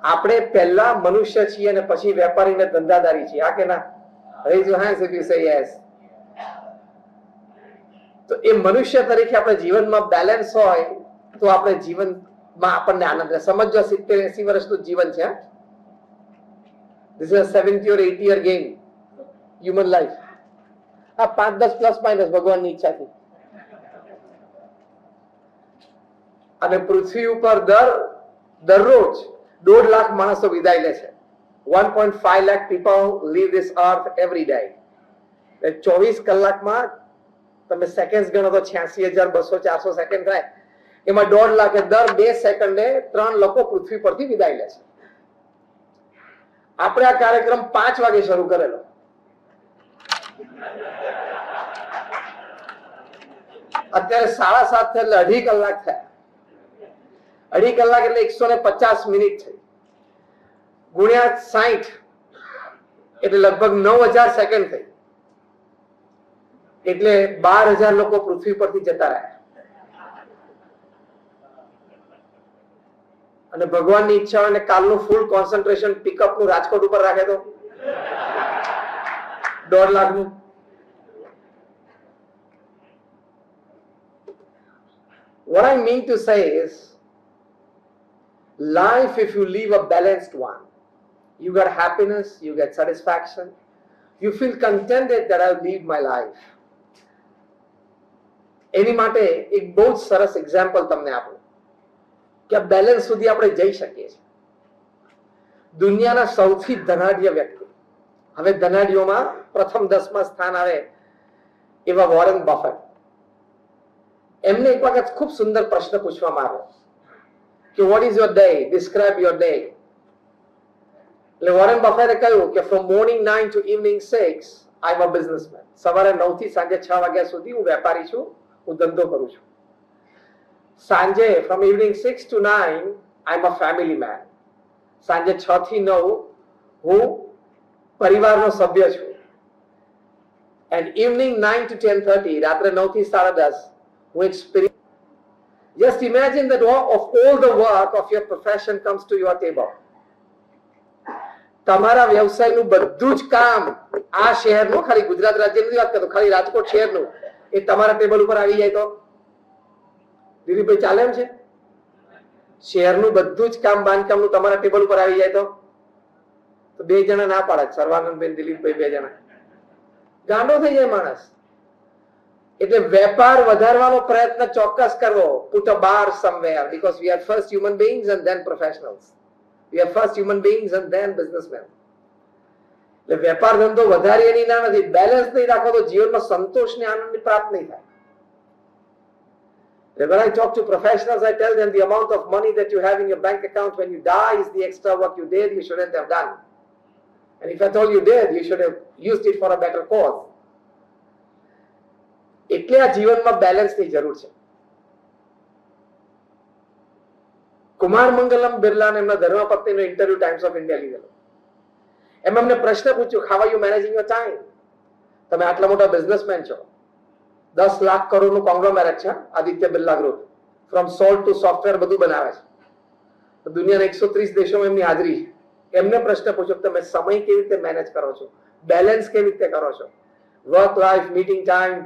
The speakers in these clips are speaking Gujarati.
આપણે પહેલા મનુષ્ય છીએ અને પછી વેપારી ને ધંધાદારી છીએ, આ કે ના? Raise your hands if you say yes. તો એ મનુષ્ય તરીકે આપણે જીવનમાં બેલેન્સ હોય તો આપણે જીવનમાં આપણને આનંદ રહે. સમજો 70-80 વર્ષનું જીવન છે. This is a 70 or 80 year game, human life. આ 5-10 પ્લસ માઇનસ ભગવાનની ઈચ્છાથી. અને પૃથ્વી ઉપર દરરોજ 1.5 લાખ માણસો વિદાય લે છે. 1.5 lakh people leave this earth every day. 24 કલાકમાં તમે સેકન્ડ ગણો તો 86,200-400 સેકન્ડ થાય. એમાં 1.5 લાખ દર 2 સેકન્ડે 3 લોકો પૃથ્વી પરથી વિદાય લે છે. આપણે આ કાર્યક્રમ 5 વાગે શરૂ કરેલો. અત્યારે 7:30 એટલે 2.5 કલાક થયા. 2.5 કલાક એટલે 150 મિનિટ થઈ. ગુણ્યા 60 એટલે લગભગ 9,000 સેકન્ડ થઈ. એટલે 12,000 લોકો પૃથ્વી પરથી જતા રહ્યા. અને ભગવાનની ઈચ્છા હોય કાલનું ફૂલ કોન્સન્ટ્રેશન પિકઅપ નું રાજકોટ ઉપર રાખે તો 1.5 લાખનું. What I mean to say is, life, if you live a balanced one, you get happiness, you get satisfaction, you feel contented that I've lived my life. એની માટે એક બહુ જ સરસ એક્ઝામ્પલ તમને આપું કે આ બેલેન્સ સુધી આપણે જઈ શકીએ છીએ. દુનિયાના સૌથી ધનાઢ્ય વ્યક્તિ, હવે ધનાઢ્યોમાં પ્રથમ 10માં સ્થાન આવે એવા વોરેન બફેટ. એમને એક વખત ખૂબ સુંદર પ્રશ્ન પૂછવામાં આવ્યો કે what is your day, describe your day. એટલે વોરેન બફેટે કહ્યું કે from morning 9 to evening 6 I am a businessman. સવારે 9 થી સાંજે 6 વાગ્યા સુધી હું વેપારી છું, હું ધંધો કરું છું. સાંજે from evening 6 to 9 I am a family man. સાંજે 6 થી 9 હું પરિવારનો સભ્ય છું. એન્ડ ઇવનિંગ 9 to 10:30, રાત્રે 9 થી 10:30 હું એક spirit. Just imagine that of all the work of your profession comes to your table. તમારા વ્યવસાયનું બધું જ કામ આ શહેરનું, ખાલી ગુજરાત રાજ્યની વાત કરતો, ખાલી રાજકોટ શહેરનું, એ તમારા ટેબલ ઉપર આવી જાય તો દિલીપભાઈ ચાલે એમ છે? શહેરનું બધું જ કામ બાંધકામનું તમારા ટેબલ ઉપર આવી જાય તો 2 જણા ના પાડે, સર્વાનંદબેન, દિલીપભાઈ, 2 જણા ગાંડો થઈ જાય માણસ. એટલે વેપાર વધારવાનો પ્રયત્ન ચોક્કસ કરવો. Put a bar somewhere, because we are first human beings and then professionals. We are first human beings and then businessmen. એટલે વેપાર ધંધો વધારી એની ના નથી, બેલેન્સ નહીં રાખો તો જીવનમાં સંતોષ ને આનંદ પ્રાપ્ત નહીં થાય. When I talk to professionals, I tell them the amount of money that you have in your bank account when you die is the extra work you did, you shouldn't have done. And if at all you did, you should have used it for a better cause. એટલે આ જીવનમાં બેલેન્સની જરૂર છે. કુમાર મંગલમ બિરલા એમના ધર્મપત્નીનો ઇન્ટરવ્યુ ટાઈમ્સ ઓફ ઇન્ડિયા લીધેલો. એમાં એમને પ્રશ્ન પૂછ્યો, how are you managing your time? તમે આટલા મોટા બિઝનેસમેન છો, 10 લાખ કરોડનું કોંગ્લોમેરેટ છે Aditya Birla group. From salt two software બધું બનાવે છે. દુનિયાના 130 દેશોમાં એમની હાજરી છે. એમને પ્રશ્ન પૂછ્યો કે તમે સમય કેવી રીતે મેનેજ કરો છો, બેલેન્સ કેવી રીતે કરો છો? Work life, meeting time,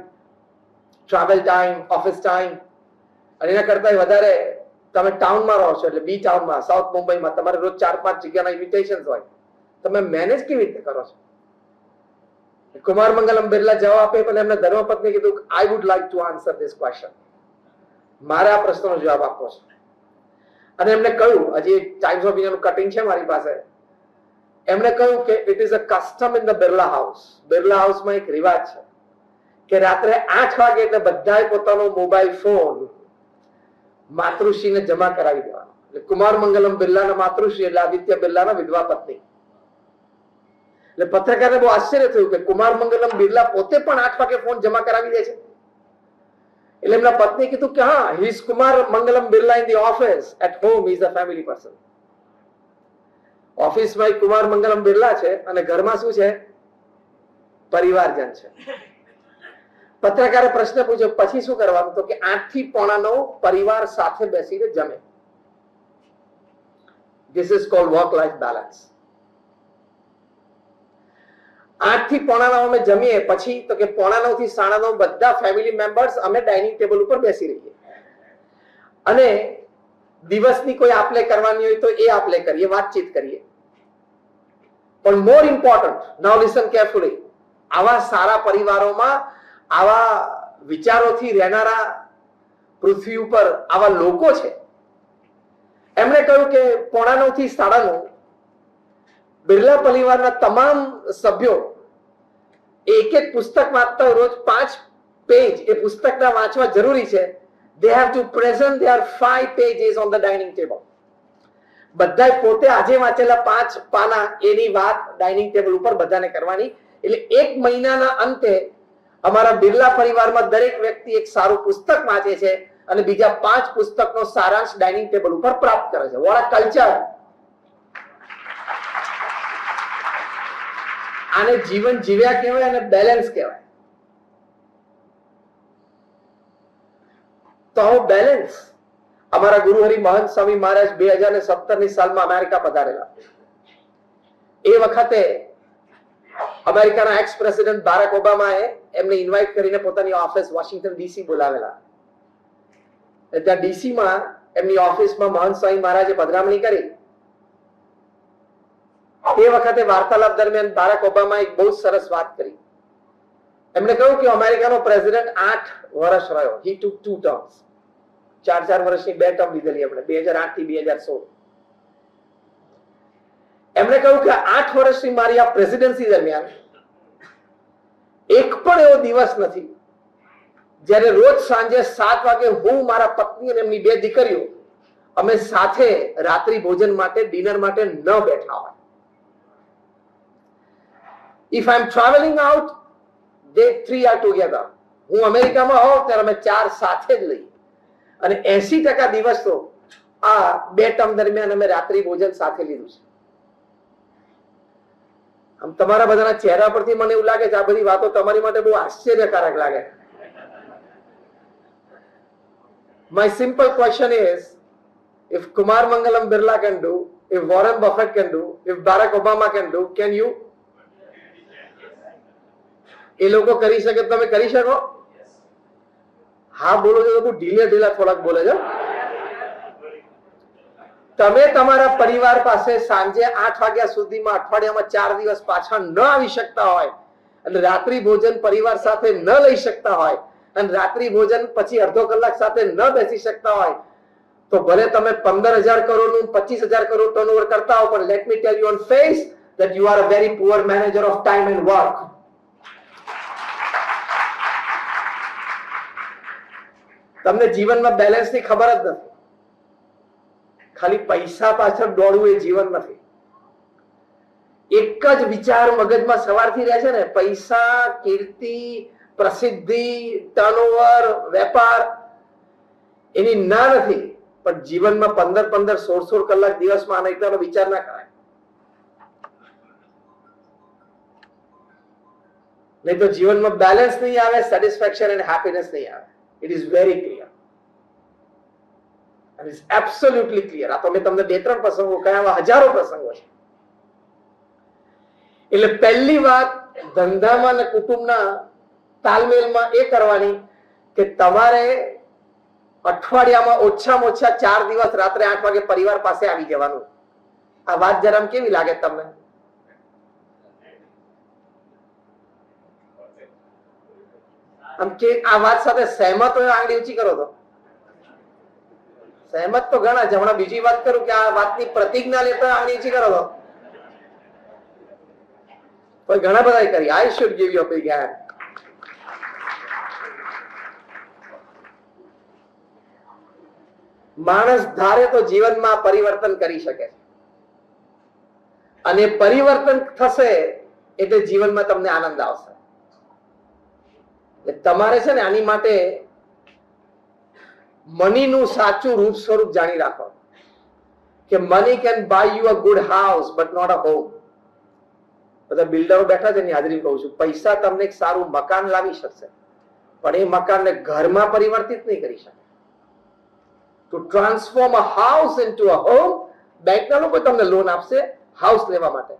travel time, office time. અને એના કરતા વધારે તમે ટાઉનમાં રહો છો, એટલે બી ટાઉનમાં, સાઉથ મુંબઈમાં તમારે રોજ 4-5 જગ્યાના ઇન્વિટેશન્સ હોય. તમે મેનેજ કેવી રીતે કરો છો? કુમાર મંગલમ બિરલા જવાબ આપે, પણ એમના ધર્મપત્ની કીધું, I would like to answer this question. મારે આ પ્રશ્નનો જવાબ આપવો છે. અને એમને કહ્યું, હજી ટાઈમ્સ ઓફ ઇન્ડિયાનું કટિંગ છે મારી પાસે, એમણે કહ્યું કે it is a custom in the Birla house. Birla હાઉસમાં એક રિવાજ છે કે રાત્રે 8 વાગે એટલે બધાએ પોતાનો મોબાઈલ ફોન માતૃશ્રીને જમા કરાવી દેવાનો. એટલે કુમાર મંગલમ બિરલાના માતૃશ્રી એટલે આદિત્ય બિરલાના વિધવા પત્ની. એટલે પત્રકારને બહુ આશ્ચર્ય થયું કે કુમાર મંગલમ બિરલા પોતે પણ 8 વાગે ફોન જમા કરાવી દે છે. એટલે એમના પત્ની કીધું કે હા, he is Kumar Mangalam Birla in the office, at home he is a family person. ઓફિસમાં કુમાર મંગલમ બિરલા છે અને ઘરમાં શું છે? પરિવારજન છે. પત્રકારે પ્રશ્ન પૂછ્યો, પછી શું કરવાનું? તો કે 8 થી 8:45 પરિવાર સાથે બેસીને જમે. This is called work-life balance. 8 થી 8:45 અમે જમીએ, પછી તો કે 8:45 થી 9:30 બધા ફેમિલી મેમ્બર્સ અમે ડાઇનિંગ ટેબલ ઉપર બેસી રહીએ અને દિવસની કોઈ આપલે કરવાની હોય તો એ આપલે કરીએ, વાતચીત કરીએ. પણ મોર ઇમ્પોર્ટન્ટ, નાઉ લિસન કેરફુલી, આવા સારા પરિવારોમાં આવા વિચારોથી રહેનારા પૃથ્વી ઉપર આવા લોકો છે. એમણે કહ્યું કે 8:45 થી 9:30 બિરલા પરિવારના તમામ સભ્યો એક એક પુસ્તક વાંચતા રોજ 5 પેજ એ પુસ્તકના વાંચવા જરૂરી છે. They have to present their 5 pages on the dining table. બધાય પોતે આજે વાંચેલા 5 પાના એની વાત ડાઇનિંગ ટેબલ ઉપર બધાને કરવાની. એટલે 1 મહિનાના અંતે અમારા બિરલા પરિવારમાં દરેક વ્યક્તિ એક સારું પુસ્તક વાંચે છે અને બીજા 5 પુસ્તકનો સારાંશ ડાઇનિંગ ટેબલ ઉપર પ્રાપ્ત કરે છે. What a culture! આને જીવન જીવ્યા કહેવાય અને બેલેન્સ કહેવાય. તો આવો બેલેન્સ અમારા ગુરુ હરિ મહંત સ્વામી મહારાજ 2017ની સાલમાં અમેરિકા પધારેલા. એ વખતે અમેરિકાના એક્સ પ્રેસિડેન્ટ બારાક ઓબામાએ એમને ઇન્વાઇટ કરીને પોતાની ઓફિસ વોશિંગ્ટન ડીસી બોલાવેલા. ત્યાં ડીસીમાં એમની ઓફિસમાં મહંત સ્વામી મહારાજે પધરામણી કરી. એ વખતે વાર્તાલાપ દરમિયાન બારાક ઓબામાએ એક બહુ સરસ વાત કરી. એમણે કહ્યું કે અમેરિકાનો પ્રેસિડેન્ટ 8 વર્ષ રહ્યો. હી ટુક 2 ટર્મ્સ. 4 વર્ષની 2 ટર્મ લીધેલી એમણે 2008 થી 2016. એમણે કહ્યું કે 8 વર્ષની મારી આ પ્રેસિડેન્સી દરમિયાન એક પણ એવો દિવસ નથી જ્યારે રોજ સાંજે 7 વાગે હું, મારા પત્ની અને એમની 2 દીકરીઓ અમે સાથે રાત્રિ ભોજન માટે, ડિનર માટે ન બેઠા હોય. If I'm traveling out, they 3 are together. હું અમેરિકામાં હોઉં ત્યારે અમે 4 સાથે જ લઈએ અને 80% દિવસ તો આ 2 ટર્મ દરમિયાન અમે રાત્રિ ભોજન સાથે લીધું છે. આમ તમારા બધાના ચહેરા પરથી મને એવું લાગે છે આ બધી વાતો તમારી માટે બહુ આશ્ચર્યકારક લાગે. My simple question is, if Kumar Mangalam Birla can do, if Warren Buffett can do, if Barack Obama can do, can you? એ લોકો કરી શકે તમે કરી શકો? હા બોલો છો તો ઢીલા થોડાક બોલે છે. તમે તમારા પરિવાર પાસે સાંજે 8 વાગ્યા સુધીમાં અઠવાડિયામાં 4 દિવસ પાછા ન આવી શકતા હોય અને રાત્રિ ભોજન પરિવાર સાથે ન લઈ શકતા હોય અને રાત્રિ ભોજન પછી અડધો કલાક સાથે ન બેસી શકતા હોય તો ભલે તમે 15,000 કરોડનું 25,000 કરોડ ટર્નઓવર કરતા હો, પણ let me tell you on face that you are a very poor manager of time and work. તમને જીવનમાં બેલેન્સની ખબર જ નથી. ખાલી પૈસા પાછળ દોડવું એ જીવન નથી. એક જ વિચાર મગજમાં સવારથી રહે છે ને, પૈસા, કીર્તિ, પ્રસિદ્ધિ, ટર્નઓવર, વેપાર, એની ના નથી. પણ જીવનમાં 15 16 કલાક દિવસમાં આના એટલાનો વિચાર ના કરાય. નહીં તો જીવનમાં બેલેન્સ નહીં આવે, સેટિસ્ફેક્શન એન્ડ હેપીનેસ નહીં આવે. It is very clear. And it's absolutely clear. આ તો મેં તમને 2-3 પ્રસંગો કયા, હજારો પ્રસંગો છે. એટલે પહેલી વાત ધંધામાં અને કુટુંબના તાલમેલમાં એ કરવાની કે તમારે અઠવાડિયામાં ઓછામાં ઓછા 4 દિવસ રાત્રે 8 વાગે પરિવાર પાસે આવી જવાનું. આ વાત જરામ કેવી લાગે તમને? આમ કે આ વાત સાથે સહેમત હોય આંગળી ઊંચી કરો તો. સહેમત તો ઘણા છે. હમણાં બીજી વાત કરું કે આ વાતની પ્રતિજ્ઞા લેતા આંગળી ઊંચી કરો તો. પણ ઘણા બધા કરી. I should give you a big hand. માણસ ધારે તો જીવનમાં પરિવર્તન કરી શકે છે અને પરિવર્તન થશે એટલે જીવનમાં તમને આનંદ આવશે. તમારે છે ને આની માટે મનીનું સાચું રૂપ સ્વરૂપ જાણી રાખો કે money can buy you a good house but not a home. બધા બિલ્ડરો બેઠા છે એની હાજરી કહું છું, પૈસા તમને એક સારું મકાન લાવી શકશે પણ એ મકાનને ઘરમાં પરિવર્તિત નહીં કરી શકે. To transform a house into a home, બેંકના લોકો તમને લોન આપશે હાઉસ લેવા માટે.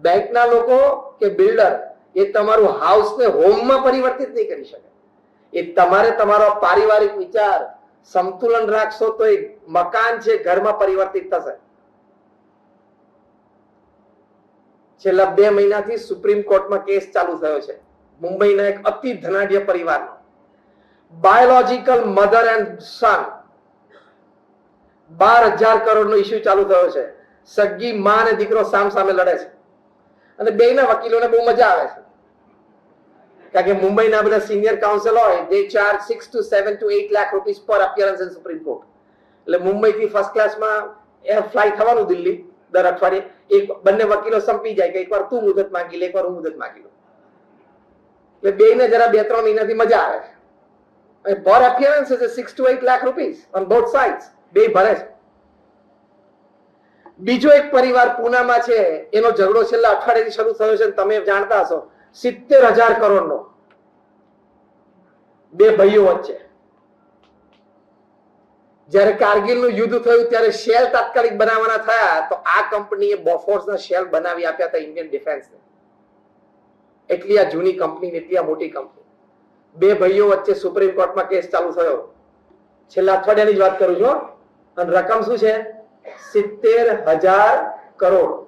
બેંકના લોકો કે બિલ્ડર એ તમારું હાઉસને હોમમાં પરિવર્તિત નહીં કરી શકે. એ તમારે તમારો પારિવારિક વિચાર સંતુલન રાખશો તો એ મકાન છે ઘરમાં પરિવર્તિત થશે. છેલ્લા 2 મહિનાથી સુપ્રીમ કોર્ટમાં કેસ ચાલુ થયો છે મુંબઈના એક અતિ ધનાઢ્ય પરિવારનો. બાયોલોજિકલ મધર એન્ડ સન 12,000 કરોડનો ઇસ્યુ ચાલુ થયો છે. સગી માં અને દીકરો સામે લડે છે અને બેયના વકીલોને બહુ મજા આવે છે કારણ કે મુંબઈના બધા સિનિયર કાઉન્સિલ હોય they charge 6 to 7 to 8 lakh rupees પર અપિયરન્સ ઇન સુપ્રીમ કોર્ટ. એટલે મુંબઈથી ફર્સ્ટ ક્લાસમાં ફ્લાઇટ થવાનું દિલ્હી દર અઠવાડિયે. એક બંને વકીલો સંપી જાય કે એકવાર તું મુદત માંગી લે, એકવાર હું મુદત માંગી લઉં. એટલે બેયને જરા 2-3 મહિનાથી મજા આવે છે. અને પર appearance is 6 to 8 lakh rupees on both sides. બે ભરે છે. બીજો એક પરિવાર પૂનામાં છે એનો ઝઘડો છેલ્લા અઠવાડિયાથી શરૂ થયો છે. તમે જાણતા હશો 70,000 કરોડનો બે ભાઈઓ વચ્ચે. જ્યારે કારગિલનું યુદ્ધ થયું ત્યારે શેલ તાત્કાલિક બનાવવાના થયા તો આ કંપનીએ બોફોર્સના શેલ બનાવી આપ્યા હતા ઇન્ડિયન ડિફેન્સને. એટલી આ જૂની કંપની, એટલી આ મોટી કંપની. બે ભાઈઓ વચ્ચે સુપ્રીમ કોર્ટમાં કેસ ચાલુ થયો. છેલ્લા અઠવાડિયાની જ વાત કરું છું અને રકમ શું છે 70,000 કરોડ.